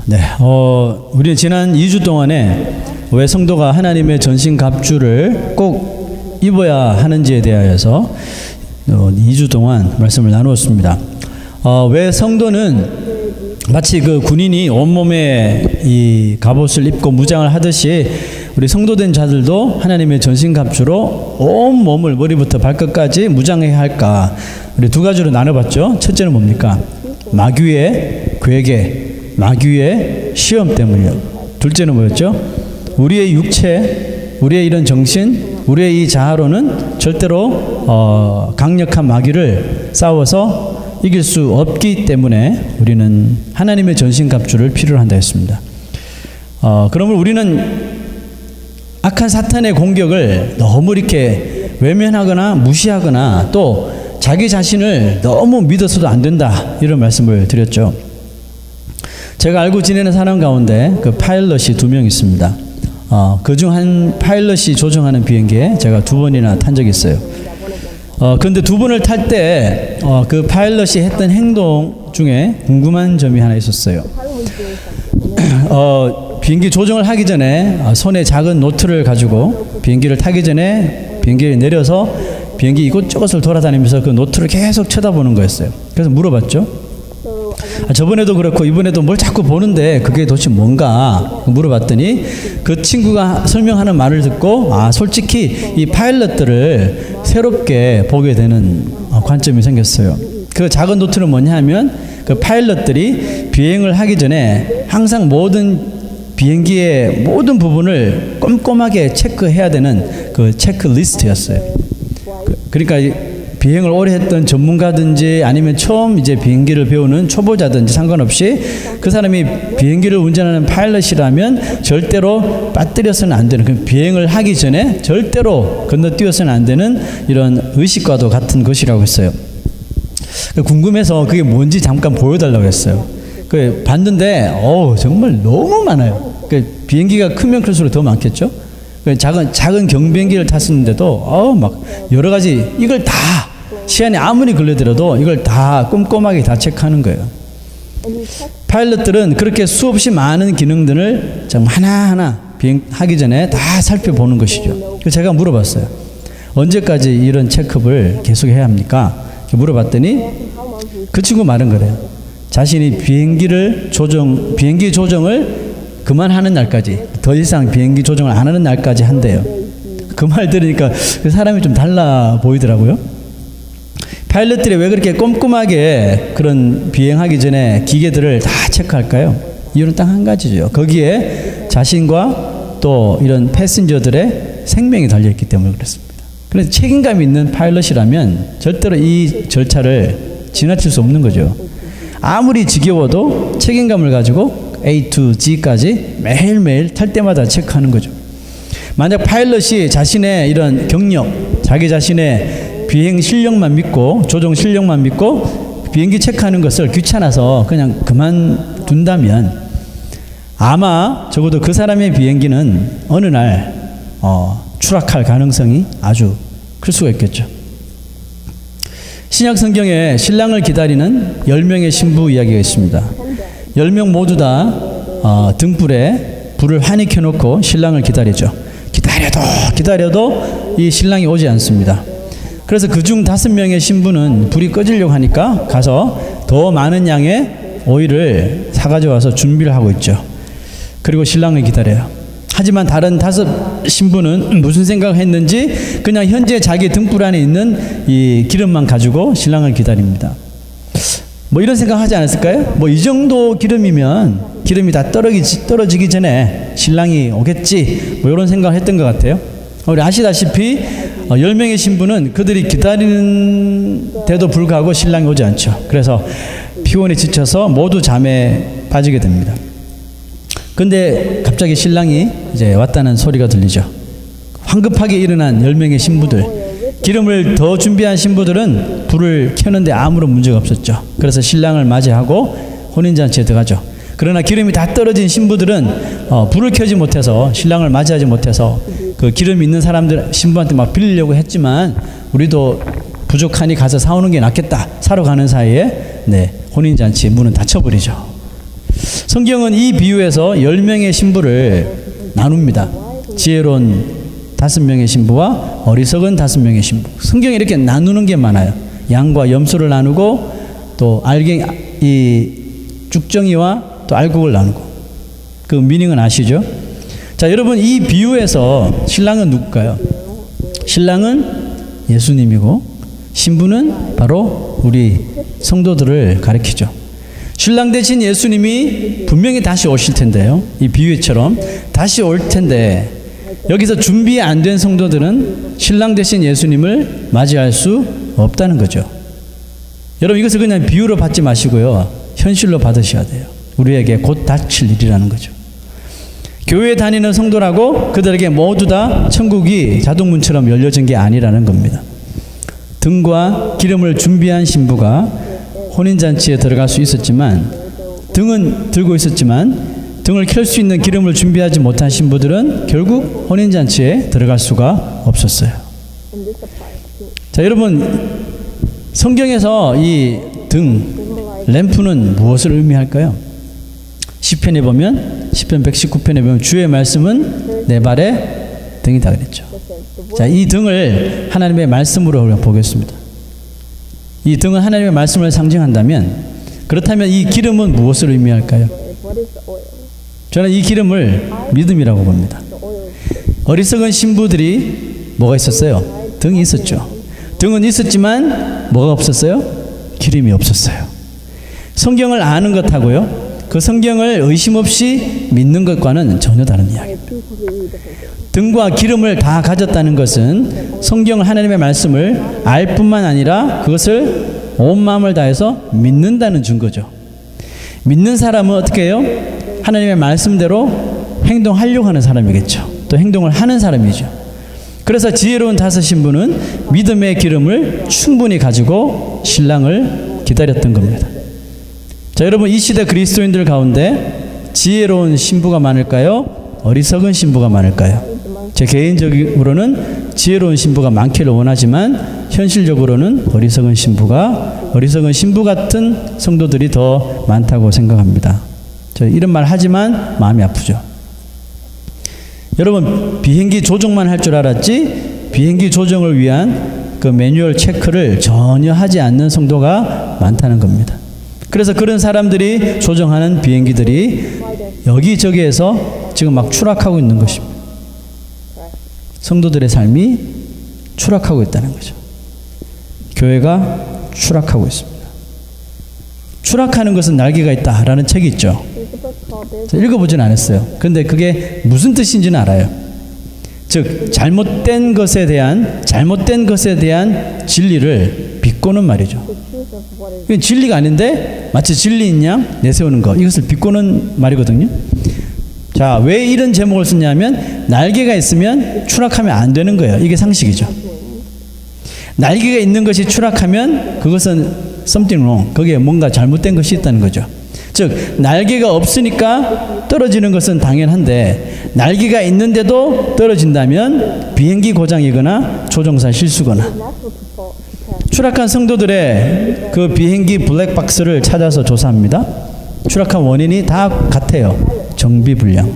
네, 우리 지난 2주 동안에 왜 성도가 하나님의 전신갑주를 꼭 입어야 하는지에 대하여서 2주 동안 말씀을 나누었습니다. 왜 성도는 마치 그 군인이 온몸에 이 갑옷을 입고 무장을 하듯이 우리 성도된 자들도 하나님의 전신갑주로 온 몸을 머리부터 발끝까지 무장해야 할까? 우리 두 가지로 나눠봤죠. 첫째는 뭡니까? 마귀의 괴계, 마귀의 시험 때문이요. 둘째는 뭐였죠? 우리의 육체, 우리의 이런 정신, 우리의 이 자아로는 절대로 강력한 마귀를 싸워서 이길 수 없기 때문에 우리는 하나님의 전신갑주를 필요로 한다 했습니다. 그러면 우리는 악한 사탄의 공격을 너무 이렇게 외면하거나 무시하거나 또 자기 자신을 너무 믿어서도 안 된다, 이런 말씀을 드렸죠. 제가 알고 지내는 사람 가운데 그 파일럿이 2명 있습니다. 그중 한 파일럿이 조종하는 비행기에 제가 2번이나 탄 적이 있어요. 근데 2번을 탈 때 그 파일럿이 했던 행동 중에 궁금한 점이 하나 있었어요. 비행기 조종을 하기 전에 손에 작은 노트를 가지고 비행기를 타기 전에 비행기를 내려서 비행기 이곳저곳을 돌아다니면서 그 노트를 계속 쳐다보는 거였어요. 그래서 물어봤죠. 저번에도 그렇고 이번에도 뭘 자꾸 보는데 그게 도대체 뭔가 물어봤더니 그 친구가 설명하는 말을 듣고 솔직히 이 파일럿들을 새롭게 보게 되는 관점이 생겼어요. 그 작은 노트는 뭐냐 하면 그 파일럿들이 비행을 하기 전에 항상 모든 비행기의 모든 부분을 꼼꼼하게 체크해야 되는 그 체크리스트였어요. 그러니까 비행을 오래 했던 전문가든지 아니면 처음 이제 비행기를 배우는 초보자든지 상관없이 그 사람이 비행기를 운전하는 파일럿이라면 절대로 빠뜨려서는 안 되는, 그 비행을 하기 전에 절대로 건너뛰어서는 안 되는 이런 의식과도 같은 것이라고 했어요. 궁금해서 그게 뭔지 잠깐 보여달라고 했어요. 봤는데 정말 너무 많아요. 비행기가 크면 클수록 더 많겠죠. 작은 경비행기를 탔었는데도 막 여러 가지, 이걸 다 시간이 아무리 걸리더라도 이걸 다 꼼꼼하게 다 체크하는 거예요. 파일럿들은 그렇게 수없이 많은 기능들을 정말 하나하나 비행하기 전에 다 살펴보는 것이죠. 그래서 제가 물어봤어요. 언제까지 이런 체크업을 계속 해야 합니까? 물어봤더니 그 친구 말은 그래요. 자신이 비행기 조정을 그만하는 날까지, 더 이상 비행기 조정을 안 하는 날까지 한대요. 그 말 들으니까 그 사람이 좀 달라 보이더라고요. 파일럿들이 왜 그렇게 꼼꼼하게 그런 비행하기 전에 기계들을 다 체크할까요? 이유는 딱 한 가지죠. 거기에 자신과 또 이런 패신저들의 생명이 달려있기 때문에 그렇습니다. 그래서 책임감 있는 파일럿이라면 절대로 이 절차를 지나칠 수 없는 거죠. 아무리 지겨워도 책임감을 가지고 A to G까지 매일매일 탈 때마다 체크하는 거죠. 만약 파일럿이 자신의 이런 경력, 자기 자신의 비행 실력만 믿고, 조종 실력만 믿고 비행기 체크하는 것을 귀찮아서 그냥 그만둔다면 아마 적어도 그 사람의 비행기는 어느 날 추락할 가능성이 아주 클 수가 있겠죠. 신약 성경에 신랑을 기다리는 10명의 신부 이야기가 있습니다. 10명 모두 다 등불에 불을 환히 켜놓고 신랑을 기다리죠. 기다려도 이 신랑이 오지 않습니다. 그래서 그중 5명의 신부는 불이 꺼지려고 하니까 가서 더 많은 양의 오일을 사가져와서 준비를 하고 있죠. 그리고 신랑을 기다려요. 하지만 다른 5 신부는 무슨 생각을 했는지 그냥 현재 자기 등불 안에 있는 이 기름만 가지고 신랑을 기다립니다. 이런 생각 하지 않았을까요? 이 정도 기름이면 기름이 다 떨어지기 전에 신랑이 오겠지, 이런 생각을 했던 것 같아요. 우리 아시다시피 10명의 신부는 그들이 기다리는데도 불구하고 신랑이 오지 않죠. 그래서 피곤에 지쳐서 모두 잠에 빠지게 됩니다. 근데 갑자기 신랑이 이제 왔다는 소리가 들리죠. 황급하게 일어난 10명의 신부들, 기름을 더 준비한 신부들은 불을 켜는데 아무런 문제가 없었죠. 그래서 신랑을 맞이하고 혼인잔치에 들어가죠. 그러나 기름이 다 떨어진 신부들은 불을 켜지 못해서, 신랑을 맞이하지 못해서 그 기름 있는 사람들 신부한테 막 빌리려고 했지만 우리도 부족하니 가서 사오는 게 낫겠다, 사러 가는 사이에 혼인잔치 문은 닫혀버리죠. 성경은 이 비유에서 10명의 신부를 나눕니다. 지혜로운 5명의 신부와 어리석은 5명의 신부. 성경에 이렇게 나누는 게 많아요. 양과 염소를 나누고 또 이 쭉정이와 또 알곡을 나누고. 그 미닝은 아시죠? 자, 여러분 이 비유에서 신랑은 누굴까요? 신랑은 예수님이고 신부는 바로 우리 성도들을 가리키죠. 신랑 대신 예수님이 분명히 다시 오실 텐데요. 이 비유처럼 다시 올 텐데 여기서 준비 안 된 성도들은 신랑 대신 예수님을 맞이할 수 없다는 거죠. 여러분 이것을 그냥 비유로 받지 마시고요. 현실로 받으셔야 돼요. 우리에게 곧 닥칠 일이라는 거죠. 교회에 다니는 성도라고 그들에게 모두 다 천국이 자동문처럼 열려진 게 아니라는 겁니다. 등과 기름을 준비한 신부가 혼인잔치에 들어갈 수 있었지만 등은 들고 있었지만 등을 켤 수 있는 기름을 준비하지 못한 신부들은 결국 혼인잔치에 들어갈 수가 없었어요. 자, 여러분 성경에서 이 등, 램프는 무엇을 의미할까요? 시편에 보면 시편 119편에 보면 주의 말씀은 내 발의 등이다 그랬죠. 자, 이 등을 하나님의 말씀으로 보겠습니다. 이 등은 하나님의 말씀을 상징한다면 그렇다면 이 기름은 무엇을 의미할까요? 저는 이 기름을 믿음이라고 봅니다. 어리석은 신부들이 뭐가 있었어요? 등이 있었죠. 등은 있었지만 뭐가 없었어요? 기름이 없었어요. 성경을 아는 것하고요, 그 성경을 의심 없이 믿는 것과는 전혀 다른 이야기입니다. 등과 기름을 다 가졌다는 것은 성경을 하나님의 말씀을 알 뿐만 아니라 그것을 온 마음을 다해서 믿는다는 증거죠. 믿는 사람은 어떻게 해요? 하나님의 말씀대로 행동하려고 하는 사람이겠죠. 또 행동을 하는 사람이죠. 그래서 지혜로운 5 신부는 믿음의 기름을 충분히 가지고 신랑을 기다렸던 겁니다. 자, 여러분 이 시대 그리스도인들 가운데 지혜로운 신부가 많을까요? 어리석은 신부가 많을까요? 제 개인적으로는 지혜로운 신부가 많기를 원하지만 현실적으로는 어리석은 신부 같은 성도들이 더 많다고 생각합니다. 저 이런 말 하지만 마음이 아프죠. 여러분 비행기 조종만 할 줄 알았지 비행기 조종을 위한 그 매뉴얼 체크를 전혀 하지 않는 성도가 많다는 겁니다. 그래서 그런 사람들이 조종하는 비행기들이 여기저기에서 지금 막 추락하고 있는 것입니다. 성도들의 삶이 추락하고 있다는 거죠. 교회가 추락하고 있습니다. 추락하는 것은 날개가 있다라는 책이 있죠. 읽어보진 않았어요. 근데 그게 무슨 뜻인지는 알아요. 즉 잘못된 것에 대한 진리를 비꼬는 말이죠. 진리가 아닌데 마치 진리인 양 내세우는 것, 이것을 비꼬는 말이거든요. 자, 왜 이런 제목을 썼냐면 날개가 있으면 추락하면 안 되는 거예요. 이게 상식이죠. 날개가 있는 것이 추락하면 그것은 something wrong, 거기에 뭔가 잘못된 것이 있다는 거죠. 즉 날개가 없으니까 떨어지는 것은 당연한데 날개가 있는데도 떨어진다면 비행기 고장이거나 조종사 실수거나. 추락한 성도들의 그 비행기 블랙박스를 찾아서 조사합니다. 추락한 원인이 다 같아요. 정비불량.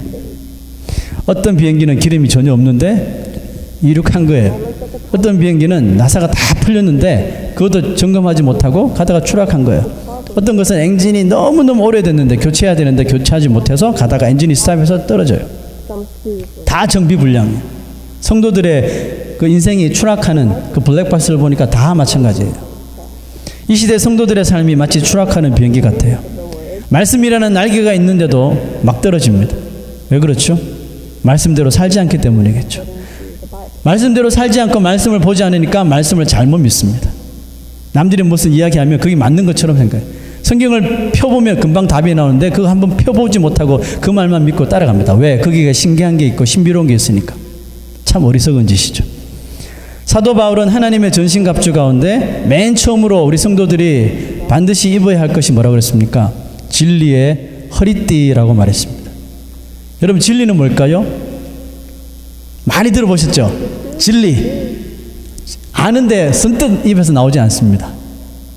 어떤 비행기는 기름이 전혀 없는데 이륙한 거예요. 어떤 비행기는 나사가 다 풀렸는데 그것도 점검하지 못하고 가다가 추락한 거예요. 어떤 것은 엔진이 너무너무 오래됐는데 교체해야 되는데 교체하지 못해서 가다가 엔진이 스탑해서 떨어져요. 다 정비불량이에요. 성도들의 그 인생이 추락하는 그 블랙박스를 보니까 다 마찬가지예요. 이 시대 성도들의 삶이 마치 추락하는 비행기 같아요. 말씀이라는 날개가 있는데도 막 떨어집니다. 왜 그렇죠? 말씀대로 살지 않기 때문이겠죠. 말씀대로 살지 않고 말씀을 보지 않으니까 말씀을 잘못 믿습니다. 남들이 무슨 이야기하면 그게 맞는 것처럼 생각해요. 성경을 펴보면 금방 답이 나오는데 그거 한번 펴보지 못하고 그 말만 믿고 따라갑니다. 왜? 거기에 신기한 게 있고 신비로운 게 있으니까. 참 어리석은 짓이죠. 사도 바울은 하나님의 전신갑주 가운데 맨 처음으로 우리 성도들이 반드시 입어야 할 것이 뭐라고 그랬습니까? 진리의 허리띠라고 말했습니다. 여러분 진리는 뭘까요? 많이 들어보셨죠? 진리. 아는데 선뜻 입에서 나오지 않습니다.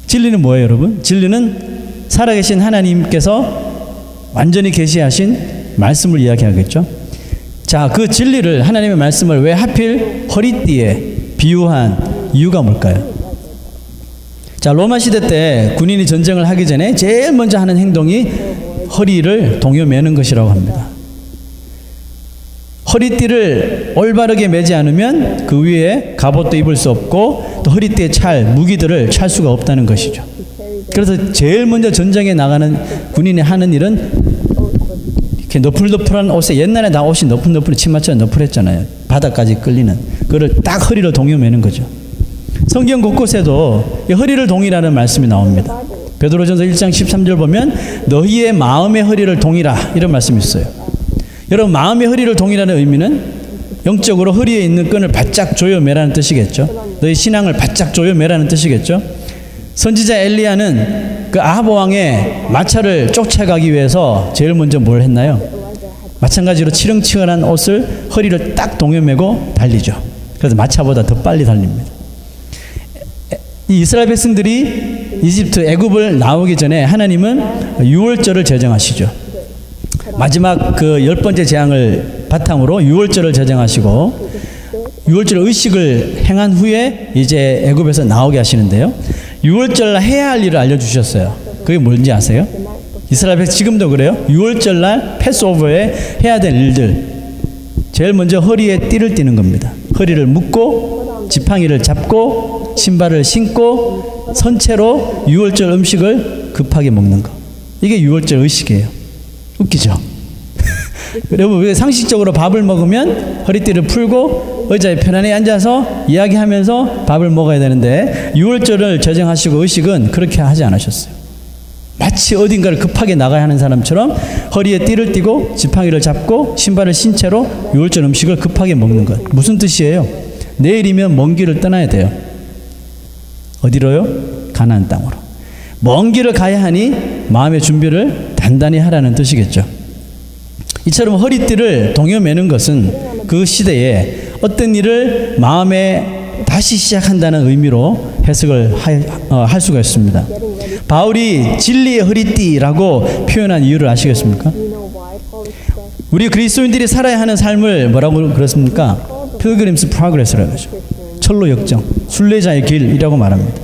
진리는 뭐예요, 여러분? 진리는 살아계신 하나님께서 완전히 계시하신 말씀을 이야기하겠죠. 자, 그 진리를, 하나님의 말씀을 왜 하필 허리띠에 비유한 이유가 뭘까요? 자, 로마 시대 때 군인이 전쟁을 하기 전에 제일 먼저 하는 행동이 허리를 동여매는 것이라고 합니다. 허리띠를 올바르게 매지 않으면 그 위에 갑옷도 입을 수 없고 또 허리띠에 찰 무기들을 찰 수가 없다는 것이죠. 그래서 제일 먼저 전쟁에 나가는 군인이 하는 일은 이렇게 너풀너풀한 옷에, 옛날에 나 옷이 너풀너풀 치마처럼 너풀했잖아요. 바닥까지 끌리는 그거를 딱 허리로 동여매는 거죠. 성경 곳곳에도 이 허리를 동이라는 말씀이 나옵니다. 베드로전서 1장 13절 보면 너희의 마음의 허리를 동이라, 이런 말씀이 있어요. 여러분, 마음의 허리를 동이라는 의미는 영적으로 허리에 있는 끈을 바짝 조여매라는 뜻이겠죠. 너희 신앙을 바짝 조여매라는 뜻이겠죠. 선지자 엘리야는 그 아합 왕의 마차를 쫓아가기 위해서 제일 먼저 뭘 했나요? 마찬가지로 치렁치렁한 옷을 허리를 딱 동여매고 달리죠. 그래서 마차보다 더 빨리 달립니다. 이 이스라엘 백성들이 이집트 애굽을 나오기 전에 하나님은 유월절을 제정하시죠. 마지막 그 10번째 재앙을 바탕으로 유월절을 제정하시고 유월절 의식을 행한 후에 이제 애굽에서 나오게 하시는데요. 유월절날 해야 할 일을 알려주셨어요. 그게 뭔지 아세요? 이스라엘 백성 지금도 그래요. 유월절날 패스오버에 해야 될 일들, 제일 먼저 허리에 띠를 띠는 겁니다. 허리를 묶고 지팡이를 잡고 신발을 신고 선체로 유월절 음식을 급하게 먹는 거. 이게 유월절 의식이에요. 웃기죠? 여러분, 우리가 상식적으로 밥을 먹으면 허리띠를 풀고 의자에 편안히 앉아서 이야기하면서 밥을 먹어야 되는데 유월절을 제정하시고 의식은 그렇게 하지 않으셨어요. 마치 어딘가를 급하게 나가야 하는 사람처럼 허리에 띠를 띠고 지팡이를 잡고 신발을 신 채로 유월절 음식을 급하게 먹는 것. 무슨 뜻이에요? 내일이면 먼 길을 떠나야 돼요. 어디로요? 가나안 땅으로. 먼 길을 가야 하니 마음의 준비를 단단히 하라는 뜻이겠죠. 이처럼 허리띠를 동여매는 것은 그 시대에 어떤 일을 마음에 다시 시작한다는 의미로 해석을 할 수가 있습니다. 바울이 진리의 허리띠라고 표현한 이유를 아시겠습니까? 우리 그리스도인들이 살아야 하는 삶을 뭐라고 그렇습니까? Pilgrim's Progress라고 하죠. 철로 역정, 순례자의 길이라고 말합니다.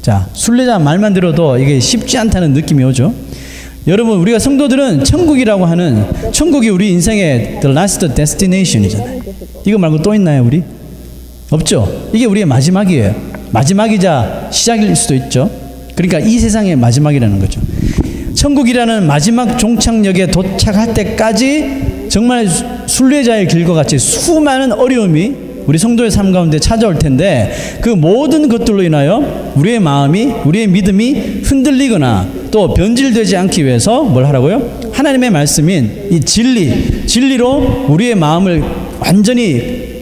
자, 순례자 말만 들어도 이게 쉽지 않다는 느낌이 오죠. 여러분, 우리가 성도들은 천국이라고 하는, 천국이 우리 인생의 the last destination이잖아요. 이거 말고 또 있나요, 우리? 없죠. 이게 우리의 마지막이에요. 마지막이자 시작일 수도 있죠. 그러니까 이 세상의 마지막이라는 거죠. 천국이라는 마지막 종착역에 도착할 때까지 정말 순례자의 길과 같이 수많은 어려움이 우리 성도의 삶 가운데 찾아올 텐데 그 모든 것들로 인하여 우리의 마음이, 우리의 믿음이 흔들리거나 또 변질되지 않기 위해서 뭘 하라고요? 하나님의 말씀인 이 진리로 우리의 마음을 완전히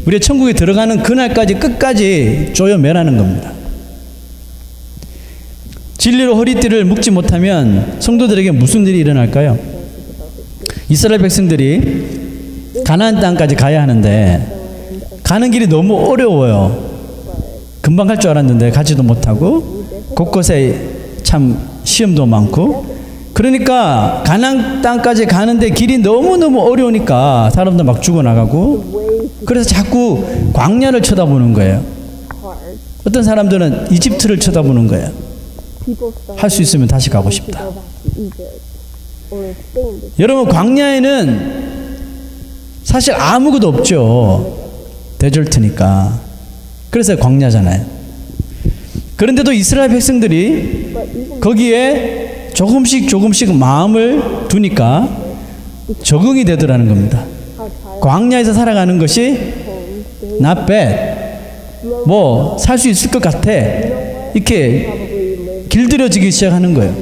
우리의 천국에 들어가는 그날까지 끝까지 조여매라는 겁니다. 진리로 허리띠를 묶지 못하면 성도들에게 무슨 일이 일어날까요? 이스라엘 백성들이 가나안 땅까지 가야 하는데 가는 길이 너무 어려워요. 금방 갈 줄 알았는데 가지도 못하고 곳곳에 참 시험도 많고, 그러니까 가나안 땅까지 가는데 길이 너무너무 어려우니까 사람들 막 죽어나가고, 그래서 자꾸 광야를 쳐다보는 거예요. 어떤 사람들은 이집트를 쳐다보는 거예요. 할 수 있으면 다시 가고 싶다. 여러분, 광야에는 사실 아무것도 없죠. 데절트니까. 그래서 광야잖아요. 그런데도 이스라엘 백성들이 거기에 조금씩 마음을 두니까 적응이 되더라는 겁니다. 광야에서 살아가는 것이 not bad, 뭐 살 수 있을 것 같아, 이렇게 길들여지기 시작하는 거예요.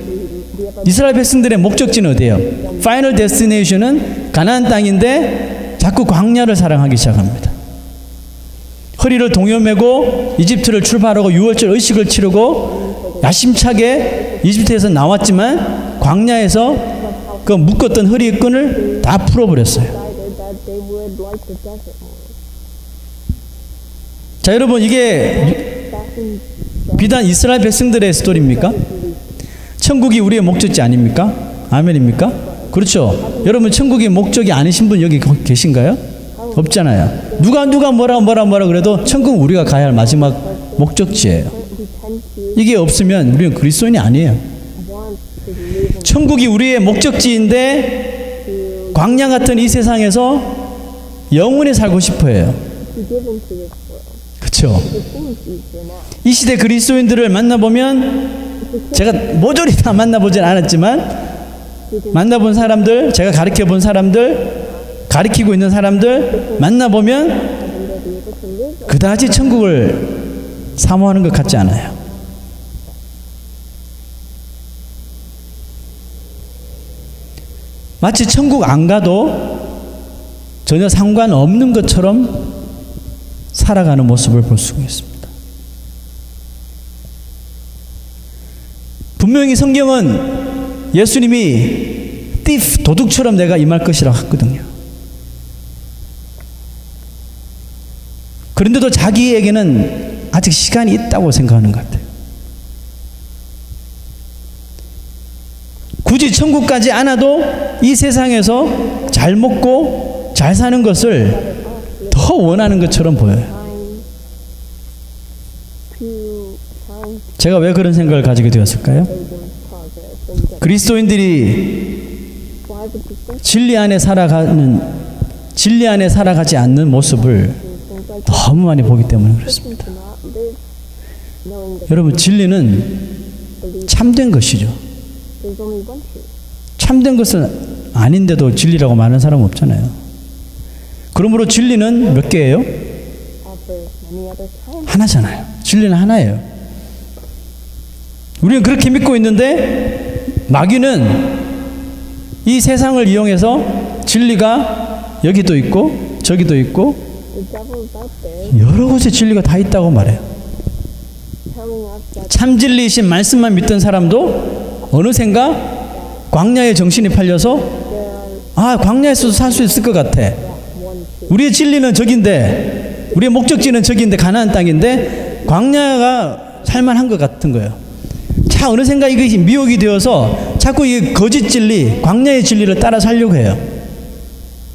이스라엘 백성들의 목적지는 어디예요? 파이널 데스티네이션은 가나안 땅인데 자꾸 광야를 사랑하기 시작합니다. 허리를 동여매고 이집트를 출발하고 유월절 의식을 치르고 야심차게 이집트에서 나왔지만 광야에서 그 묶었던 허리의 끈을 다 풀어버렸어요. 자, 여러분, 이게 비단 이스라엘 백성들의 스토리입니까? 천국이 우리의 목적지 아닙니까? 아멘입니까? 그렇죠. 여러분 천국이 목적이 아니신 분 여기 계신가요? 없잖아요. 누가 뭐라 그래도 천국 우리가 가야 할 마지막 목적지예요. 이게 없으면 우리는 그리스도인이 아니에요. 천국이 우리의 목적지인데 광야 같은 이 세상에서 영원히 살고 싶어 해요. 그렇죠. 이 시대 그리스도인들을 만나보면 제가 모조리 다 만나보진 않았지만 만나본 사람들, 제가 가르쳐본 사람들, 가르치고 있는 사람들 만나보면 그다지 천국을 사모하는 것 같지 않아요. 마치 천국 안 가도 전혀 상관없는 것처럼 살아가는 모습을 볼 수가 있습니다. 분명히 성경은 예수님이 thief, 도둑처럼 내가 임할 것이라고 했거든요. 그런데도 자기에게는 아직 시간이 있다고 생각하는 것 같아요. 굳이 천국까지 안 와도 이 세상에서 잘 먹고 잘 사는 것을 더 원하는 것처럼 보여요. 제가 왜 그런 생각을 가지게 되었을까요? 그리스도인들이 진리 안에 살아가지 않는 모습을 너무 많이 보기 때문에 그렇습니다. 여러분, 진리는 참된 것이죠. 참된 것은 아닌데도 진리라고 말하는 사람은 없잖아요. 그러므로 진리는 몇 개예요? 하나잖아요. 진리는 하나예요. 우리는 그렇게 믿고 있는데 마귀는 이 세상을 이용해서 진리가 여기도 있고 저기도 있고 여러 곳에 진리가 다 있다고 말해요. 참 진리이신 말씀만 믿던 사람도 어느샌가 광야에 정신이 팔려서 광야에서도 살 수 있을 것 같아. 우리의 진리는 저긴데, 우리의 목적지는 저긴데, 가나안 땅인데 광야가 살만한 것 같은 거예요. 자, 어느샌가 이것이 미혹이 되어서 자꾸 이 거짓 진리, 광야의 진리를 따라 살려고 해요.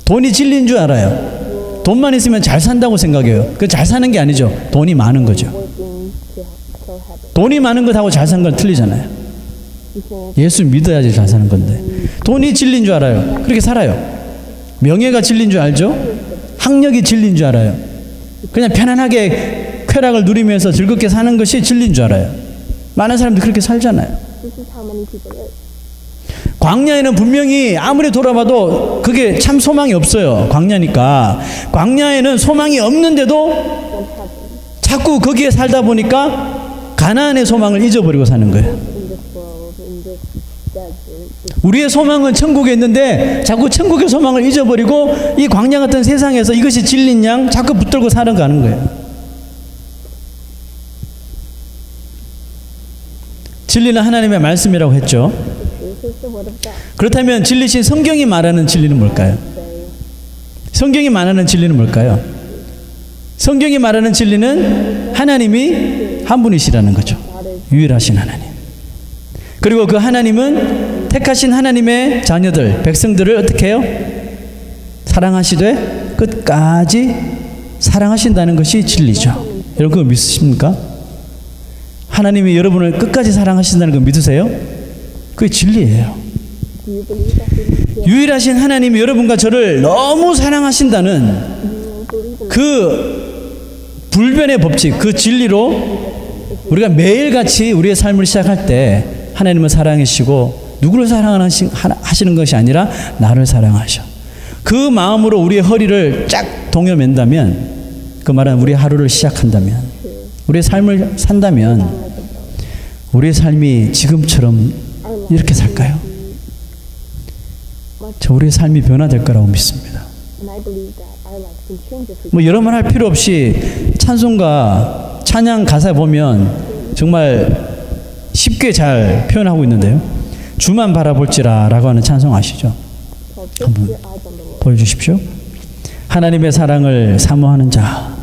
돈이 진리인 줄 알아요. 돈만 있으면 잘 산다고 생각해요. 그 잘 사는 게 아니죠. 돈이 많은 거죠. 돈이 많은 것하고 잘 사는 건 틀리잖아요. 예수 믿어야지 잘 사는 건데. 돈이 진리인 줄 알아요. 그렇게 살아요. 명예가 진리인 줄 알죠? 학력이 진리인 줄 알아요. 그냥 편안하게 쾌락을 누리면서 즐겁게 사는 것이 진리인 줄 알아요. 많은 사람들이 그렇게 살잖아요. 광야에는 분명히 아무리 돌아봐도 그게 참 소망이 없어요. 광야니까. 광야에는 소망이 없는데도 자꾸 거기에 살다 보니까 가나안의 소망을 잊어버리고 사는 거예요. 우리의 소망은 천국에 있는데 자꾸 천국의 소망을 잊어버리고 이 광야 같은 세상에서 이것이 진리인 양 자꾸 붙들고 살아가는 거예요. 진리는 하나님의 말씀이라고 했죠. 그렇다면 진리신 성경이 말하는 진리는 뭘까요? 성경이 말하는 진리는 뭘까요? 성경이 말하는 진리는 하나님이 한 분이시라는 거죠. 유일하신 하나님. 그리고 그 하나님은 택하신 하나님의 자녀들, 백성들을 어떻게 해요? 사랑하시되 끝까지 사랑하신다는 것이 진리죠. 여러분 그거 믿으십니까? 하나님이 여러분을 끝까지 사랑하신다는 거 믿으세요? 그게 진리예요. 유일하신 하나님이 여러분과 저를 너무 사랑하신다는 그 불변의 법칙, 그 진리로 우리가 매일같이 우리의 삶을 시작할 때 하나님은 사랑이시고 누구를 사랑하시는 것이 아니라 나를 사랑하셔. 그 마음으로 우리의 허리를 쫙 동여맨다면, 그 말은 우리 하루를 시작한다면, 우리의 삶을 산다면 우리의 삶이 지금처럼 이렇게 살까요? 저 우리의 삶이 변화될 거라고 믿습니다. 뭐 여러 말 할 필요 없이 찬송가, 찬양 가사 보면 정말 쉽게 잘 표현하고 있는데요. 주만 바라볼지라 라고 하는 찬송 아시죠? 한번 보여주십시오. 하나님의 사랑을 사모하는 자,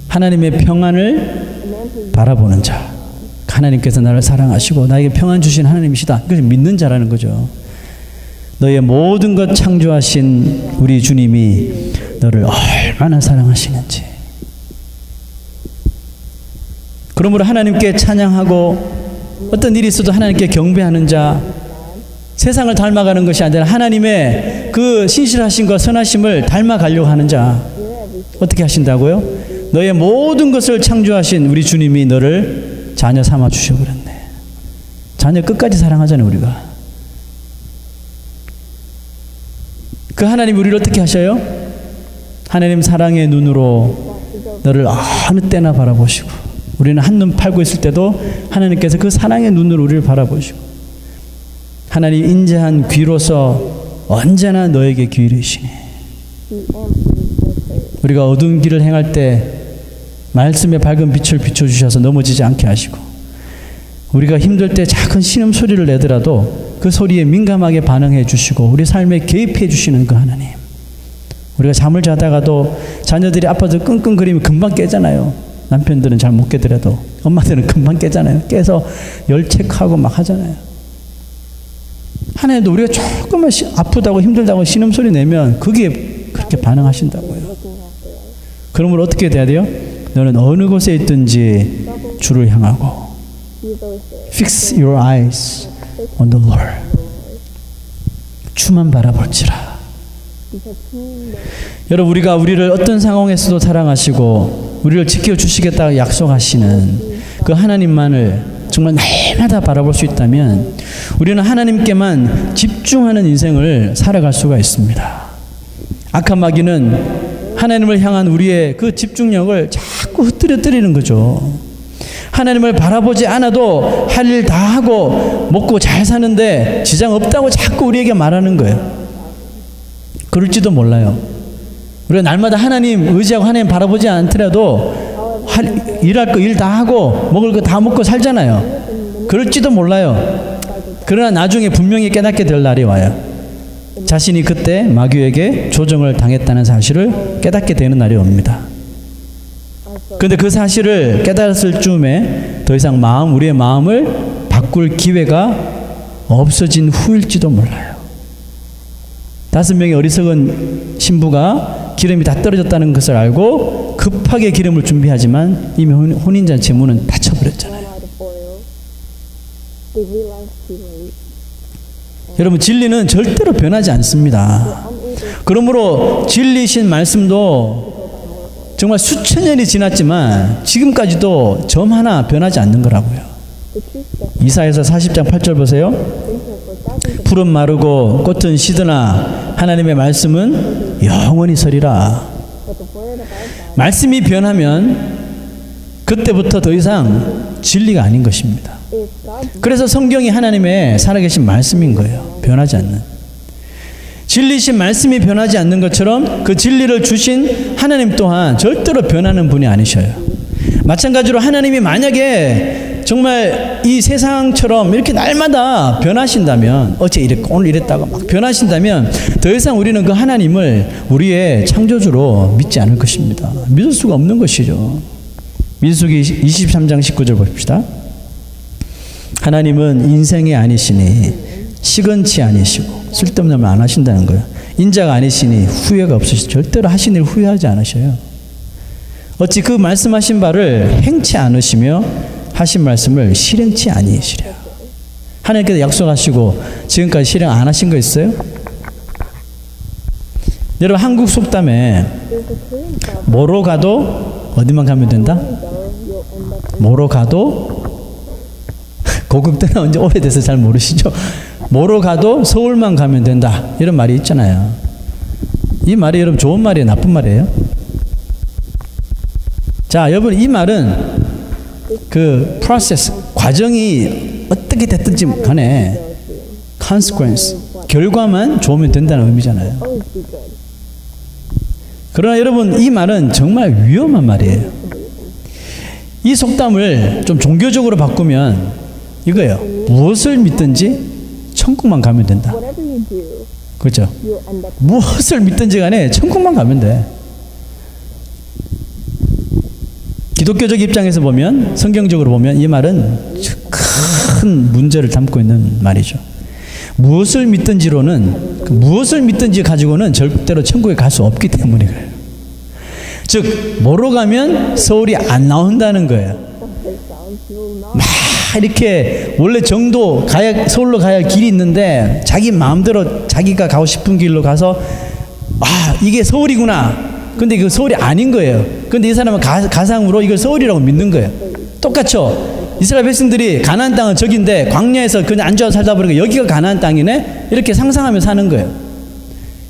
하나님의 평안을 바라보는 자, 하나님께서 나를 사랑하시고 나에게 평안 주신 하나님이시다. 이것을 믿는 자라는 거죠. 너의 모든 것 창조하신 우리 주님이 너를 얼마나 사랑하시는지. 그러므로 하나님께 찬양하고 어떤 일이 있어도 하나님께 경배하는 자, 세상을 닮아가는 것이 아니라 하나님의 그 신실하심과 선하심을 닮아가려고 하는 자, 어떻게 하신다고요? 너의 모든 것을 창조하신 우리 주님이 너를 자녀 삼아 주셔버렸네. 자녀 끝까지 사랑하잖아요, 우리가. 그 하나님 우리를 어떻게 하셔요? 하나님 사랑의 눈으로 너를 어느 때나 바라보시고, 우리는 한눈 팔고 있을 때도 하나님께서 그 사랑의 눈으로 우리를 바라보시고, 하나님 인자한 귀로서 언제나 너에게 귀이시니, 우리가 어두운 길을 행할 때 말씀의 밝은 빛을 비춰주셔서 넘어지지 않게 하시고, 우리가 힘들 때 작은 신음소리를 내더라도 그 소리에 민감하게 반응해 주시고 우리 삶에 개입해 주시는 그 하나님. 우리가 잠을 자다가도 자녀들이 아파서 끙끙거리면 금방 깨잖아요. 남편들은 잘 못 깨더라도 엄마들은 금방 깨잖아요. 깨서 열책하고 막 하잖아요. 하나님도 우리가 조금만 아프다고 힘들다고 신음소리 내면 그게 그렇게 반응하신다고요. 그러므로 어떻게 돼야 돼요? 너는 어느 곳에 있든지 주를 향하고 Fix your eyes on the Lord. 주만 바라볼지라. 여러분, 우리가 우리를 어떤 상황에서도 사랑하시고 우리를 지켜주시겠다고 약속하시는 그 하나님만을 정말 날마다 바라볼 수 있다면 우리는 하나님께만 집중하는 인생을 살아갈 수가 있습니다. 악한 마귀는 하나님을 향한 우리의 그 집중력을 자꾸 흐트러뜨리는 거죠. 하나님을 바라보지 않아도 할 일 다 하고 먹고 잘 사는데 지장 없다고 자꾸 우리에게 말하는 거예요. 그럴지도 몰라요. 우리가 날마다 하나님 의지하고 하나님 바라보지 않더라도 일할 거 일 다 하고 먹을 거 다 먹고 살잖아요. 그럴지도 몰라요. 그러나 나중에 분명히 깨닫게 될 날이 와요. 자신이 그때 마귀에게 조정을 당했다는 사실을 깨닫게 되는 날이 옵니다. 그런데 그 사실을 깨달았을 즈음에 더 이상 우리의 마음을 바꿀 기회가 없어진 후일지도 몰라요. 5명의 어리석은 신부가 기름이 다 떨어졌다는 것을 알고 급하게 기름을 준비하지만 이미 혼인잔치 문은 닫혀버렸잖아요. 여러분, 진리는 절대로 변하지 않습니다. 그러므로 진리신 말씀도 정말 수천 년이 지났지만 지금까지도 점 하나 변하지 않는 거라고요. 이사야서 40장 8절 보세요. 풀은 마르고 꽃은 시드나 하나님의 말씀은 영원히 서리라. 말씀이 변하면 그때부터 더 이상 진리가 아닌 것입니다. 그래서 성경이 하나님의 살아계신 말씀인 거예요. 변하지 않는. 진리신 말씀이 변하지 않는 것처럼 그 진리를 주신 하나님 또한 절대로 변하는 분이 아니셔요. 마찬가지로 하나님이 만약에 정말 이 세상처럼 이렇게 날마다 변하신다면, 어제 이랬고 오늘 이랬다가 막 변하신다면 더 이상 우리는 그 하나님을 우리의 창조주로 믿지 않을 것입니다. 믿을 수가 없는 것이죠. 민수기 23장 19절 봅시다. 하나님은 인생이 아니시니 시건치 아니시고 쓸데없는 말 안 하신다는 거예요. 인자가 아니시니 후회가 없으시고 절대로 하신 일 후회하지 않으셔요. 어찌 그 말씀하신 바를 행치 않으시며 하신 말씀을 실행치 아니시랴. 하나님께서 약속하시고 지금까지 실행 안 하신 거 있어요? 여러분, 한국 속담에 뭐로 가도 어디만 가면 된다? 뭐로 가도 고급 때는 언제 오래돼서 잘 모르시죠? 뭐로 가도 서울만 가면 된다, 이런 말이 있잖아요. 이 말이 여러분 좋은 말이에요, 나쁜 말이에요? 자, 여러분, 이 말은 그 프로세스, 과정이 어떻게 됐든지 간에 consequence, 결과만 좋으면 된다는 의미잖아요. 그러나 여러분, 이 말은 정말 위험한 말이에요. 이 속담을 좀 종교적으로 바꾸면 이거예요. 무엇을 믿든지 천국만 가면 된다. 그렇죠? 무엇을 믿든지 간에 천국만 가면 돼. 기독교적 입장에서 보면, 성경적으로 보면 이 말은 큰 문제를 담고 있는 말이죠. 무엇을 믿든지로는 무엇을 믿든지 가지고는 절대로 천국에 갈 수 없기 때문에 그래요. 즉 뭐로 가면 서울이 안 나온다는 거예요. 막 이렇게 원래 정도 가야 서울로 가야 할 길이 있는데 자기 마음대로 자기가 가고 싶은 길로 가서 이게 서울이구나. 근데 그 서울이 아닌 거예요. 근데 이 사람은 가상으로 이걸 서울이라고 믿는 거예요. 똑같죠. 이스라엘 백성들이 가나안 땅은 저긴데 광야에서 그냥 앉아 살다 보니까 여기가 가나안 땅이네 이렇게 상상하며 사는 거예요.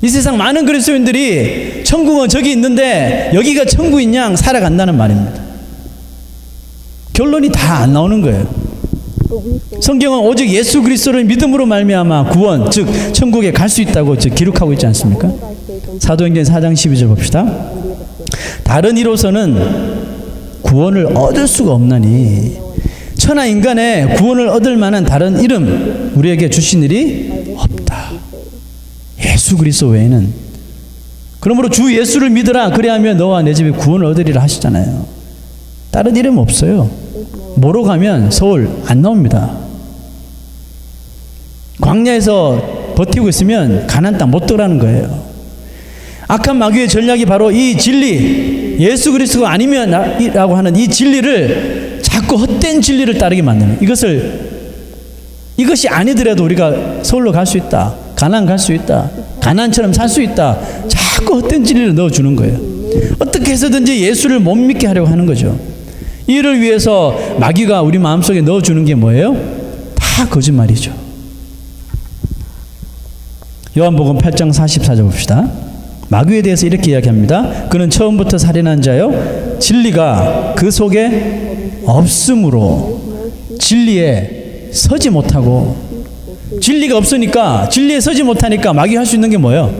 이 세상 많은 그리스도인들이 천국은 저기 있는데 여기가 천국인 양 살아간다는 말입니다. 결론이 다 안 나오는 거예요. 성경은 오직 예수 그리스도를 믿음으로 말미암아 구원, 즉 천국에 갈 수 있다고 기록하고 있지 않습니까? 사도행전 4장 12절 봅시다. 다른 이로서는 구원을 얻을 수가 없나니 천하 인간의 구원을 얻을 만한 다른 이름 우리에게 주신 일이 없다. 예수 그리스도 외에는. 그러므로 주 예수를 믿으라 그리하면 너와 내 집에 구원을 얻으리라 하시잖아요. 다른 이름 없어요. 뭐로 가면 서울 안 나옵니다. 광야에서 버티고 있으면 가나안 땅 못 들어가는 거예요. 악한 마귀의 전략이 바로 이 진리, 예수 그리스도가 아니면 라고 하는 이 진리를 자꾸 헛된 진리를 따르게 만드는, 이것이 아니더라도 우리가 서울로 갈 수 있다, 가나안 갈 수 있다, 가나안처럼 살 수 있다, 자꾸 헛된 진리를 넣어주는 거예요. 어떻게 해서든지 예수를 못 믿게 하려고 하는 거죠. 이를 위해서 마귀가 우리 마음속에 넣어주는 게 뭐예요? 다 거짓말이죠. 요한복음 8장 44절 봅시다. 마귀에 대해서 이렇게 이야기합니다. 그는 처음부터 살인한 자요 진리가 그 속에 없으므로 진리에 서지 못하고, 진리가 없으니까, 진리에 서지 못하니까 마귀 할 수 있는 게 뭐예요?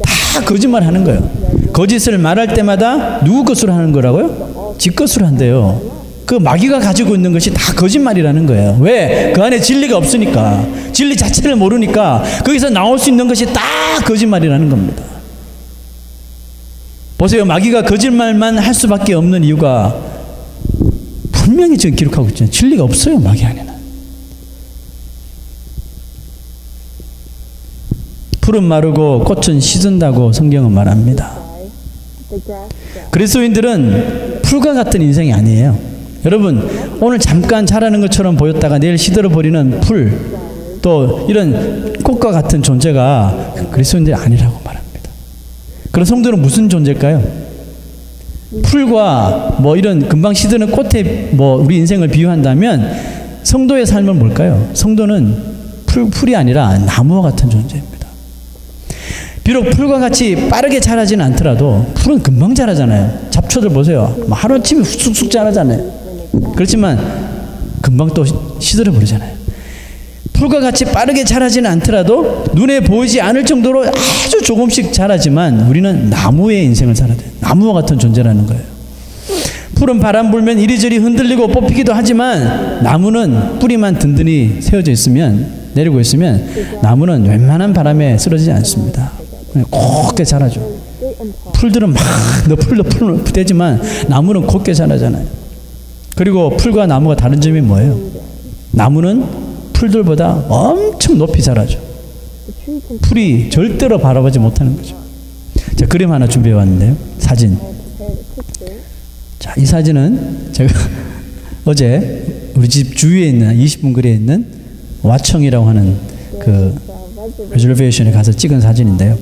다 거짓말 하는 거예요. 거짓을 말할 때마다 누구 것으로 하는 거라고요? 지 것으로 한대요. 그 마귀가 가지고 있는 것이 다 거짓말이라는 거예요. 왜? 그 안에 진리가 없으니까, 진리 자체를 모르니까 거기서 나올 수 있는 것이 다 거짓말이라는 겁니다. 보세요. 마귀가 거짓말만 할 수밖에 없는 이유가 분명히 지금 기록하고 있잖아요. 진리가 없어요. 마귀 안에는. 풀은 마르고 꽃은 시든다고 성경은 말합니다. 그리스도인들은 풀과 같은 인생이 아니에요. 여러분, 오늘 잠깐 자라는 것처럼 보였다가 내일 시들어버리는 풀, 또 이런 꽃과 같은 존재가 그리스도인들이 아니라고 말합니다. 그럼 성도는 무슨 존재일까요? 풀과 뭐 이런 금방 시드는 꽃에 뭐 우리 인생을 비유한다면 성도의 삶은 뭘까요? 성도는 풀이 아니라 나무와 같은 존재입니다. 비록 풀과 같이 빠르게 자라지는 않더라도 풀은 금방 자라잖아요. 잡초들 보세요. 하루아침에 쑥쑥 자라잖아요. 그렇지만 금방 또 시들어 버리잖아요. 풀과 같이 빠르게 자라지는 않더라도 눈에 보이지 않을 정도로 아주 조금씩 자라지만 우리는 나무의 인생을 살아야 돼요. 나무와 같은 존재라는 거예요. 풀은 바람 불면 이리저리 흔들리고 뽑히기도 하지만 나무는 뿌리만 든든히 세워져 있으면, 내리고 있으면 나무는 웬만한 바람에 쓰러지지 않습니다. 곱게 자라죠. 풀들은 막 너풀 되지만 나무는 곱게 자라잖아요. 그리고 풀과 나무가 다른 점이 뭐예요? 나무는 풀들보다 엄청 높이 자라죠. 풀이 절대로 바라보지 못하는 거죠. 자, 그림 하나 준비해 왔는데요. 사진. 자, 이 사진은 제가 어제 우리 집 주위에 있는 20분 거리에 있는 와청이라고 하는 그 리저베이션에 가서 찍은 사진인데요.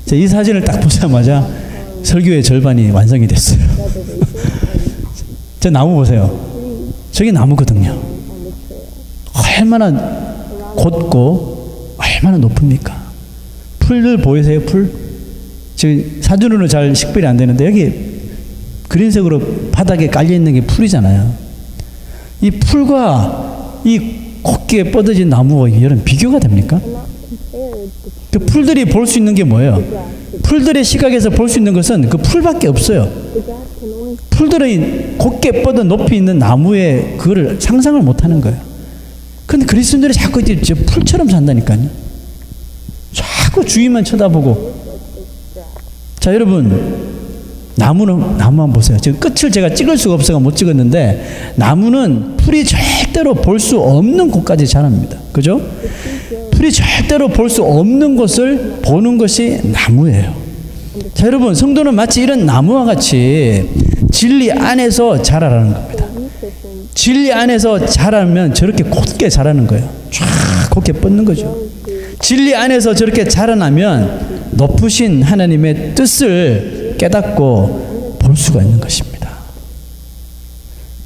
자, 이 사진을 딱 보자마자 설교의 절반이 완성이 됐어요. 저 나무 보세요. 저게 나무거든요. 얼마나 곧고 얼마나 높습니까? 풀들 보이세요? 풀? 지금 사진으로 잘 식별이 안 되는데 여기 그린색으로 바닥에 깔려 있는 게 풀이잖아요. 이 풀과 이 곱게 뻗어진 나무와 이런 비교가 됩니까? 그 풀들이 볼 수 있는 게 뭐예요? 풀들의 시각에서 볼 수 있는 것은 그 풀밖에 없어요. 풀들의 곱게 뻗어 높이 있는 나무에 그거를 상상을 못하는 거예요. 근데 그리스도인들이 자꾸 이제 풀처럼 산다니까요. 자꾸 주위만 쳐다보고. 자, 여러분, 나무는, 나무만 보세요. 지금 끝을 제가 찍을 수가 없어서 못 찍었는데, 나무는 풀이 절대로 볼 수 없는 곳까지 자랍니다. 그죠? 우리 절대로 볼 수 없는 것을 보는 것이 나무예요. 자, 여러분, 성도는 마치 이런 나무와 같이 진리 안에서 자라라는 겁니다. 진리 안에서 자라면 저렇게 곧게 자라는 거예요. 쫙 곧게 뻗는 거죠. 진리 안에서 저렇게 자라나면 높으신 하나님의 뜻을 깨닫고 볼 수가 있는 것입니다.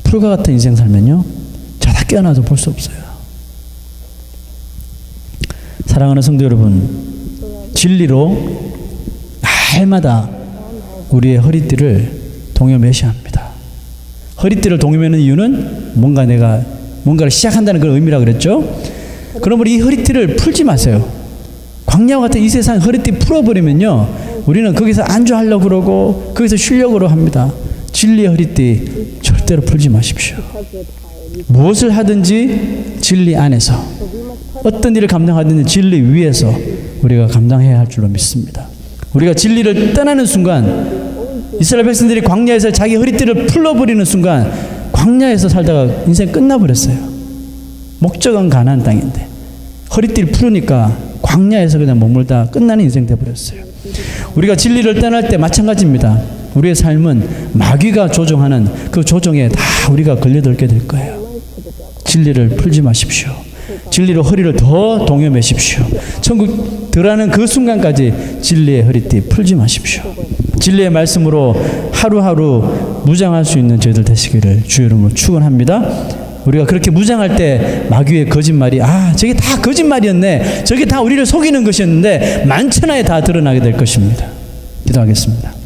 풀과 같은 인생 살면요, 자다 깨어나도 볼 수 없어요. 사랑하는 성도 여러분, 진리로 날마다 우리의 허리띠를 동여매셔야 합니다. 허리띠를 동여매는 이유는 뭔가 내가 뭔가를 시작한다는 그런 의미라 그랬죠. 그럼 우리 이 허리띠를 풀지 마세요. 광야와 같은 이 세상 허리띠 풀어버리면요, 우리는 거기서 안주하려고 그러고 거기서 쉬려고 합니다. 진리의 허리띠 절대로 풀지 마십시오. 무엇을 하든지 진리 안에서, 어떤 일을 감당하든지 진리 위에서 우리가 감당해야 할 줄로 믿습니다. 우리가 진리를 떠나는 순간, 이스라엘 백성들이 광야에서 자기 허리띠를 풀어버리는 순간 광야에서 살다가 인생 끝나버렸어요. 목적은 가나안 땅인데 허리띠를 풀으니까 광야에서 그냥 머물다 끝나는 인생 돼버렸어요. 우리가 진리를 떠날 때 마찬가지입니다. 우리의 삶은 마귀가 조종하는 그 조종에 다 우리가 걸려들게 될 거예요. 진리를 풀지 마십시오. 진리로 허리를 더 동여매십시오. 천국 들어가는 그 순간까지 진리의 허리띠 풀지 마십시오. 진리의 말씀으로 하루하루 무장할 수 있는 저희들 되시기를 주의 이름으로 축원합니다. 우리가 그렇게 무장할 때 마귀의 거짓말이, 저게 다 거짓말이었네, 저게 다 우리를 속이는 것이었는데 만천하에 다 드러나게 될 것입니다. 기도하겠습니다.